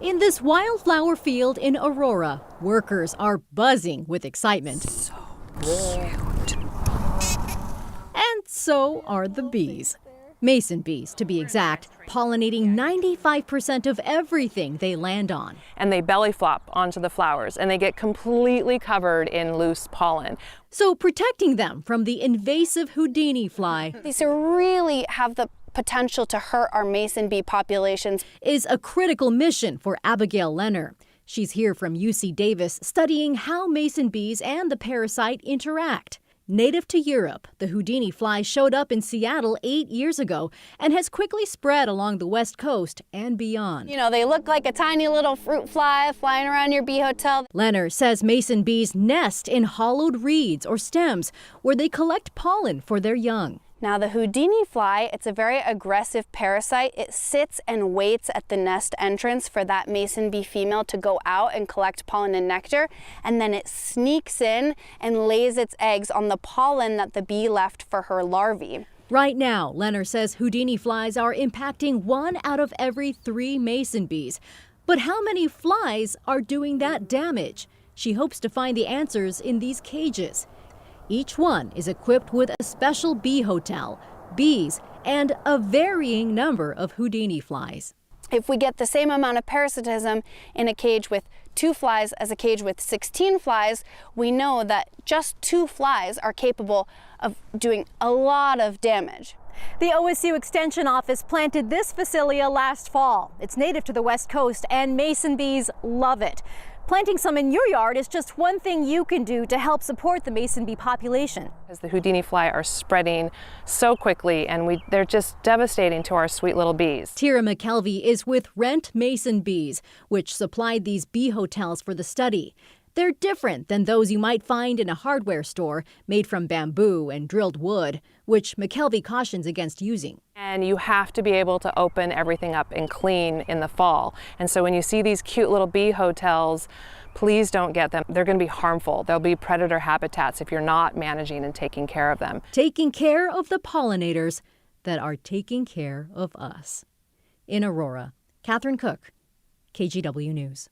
In this wildflower field in Aurora, workers are buzzing with excitement. So cute. And so are the bees. Mason bees, to be exact, pollinating 95% of everything they land on. And they belly flop onto the flowers, and they get completely covered in loose pollen. So protecting them from the invasive Houdini fly, these really have the potential to hurt our mason bee populations, is a critical mission for Abigail Leonner. She's here from UC Davis studying how mason bees and the parasite interact. Native to Europe, the Houdini fly showed up in Seattle 8 years ago and has quickly spread along the West Coast and beyond. You know, they look like a tiny little fruit fly flying around your bee hotel. Leonner says mason bees nest in hollowed reeds or stems where they collect pollen for their young. Now the Houdini fly, it's a very aggressive parasite. It sits and waits at the nest entrance for that mason bee female to go out and collect pollen and nectar, and then it sneaks in and lays its eggs on the pollen that the bee left for her larvae. Right now, Leonner says Houdini flies are impacting 1 out of every 3 mason bees. But how many flies are doing that damage? She hopes to find the answers in these cages. Each one is equipped with a special bee hotel, bees, and a varying number of Houdini flies. If we get the same amount of parasitism in a cage with 2 flies as a cage with 16 flies, we know that just 2 flies are capable of doing a lot of damage. The OSU Extension Office planted this Phacelia last fall. It's native to the West Coast, and mason bees love it. Planting some in your yard is just one thing you can do to help support the mason bee population. As the Houdini fly are spreading so quickly, and they're just devastating to our sweet little bees. Tira McKelvey is with Rent Mason Bees, which supplied these bee hotels for the study. They're different than those you might find in a hardware store made from bamboo and drilled wood, which McKelvey cautions against using. And you have to be able to open everything up and clean in the fall. And so when you see these cute little bee hotels, please don't get them. They're going to be harmful. They'll be predator habitats if you're not managing and taking care of them. Taking care of the pollinators that are taking care of us. In Aurora, Catherine Cook, KGW News.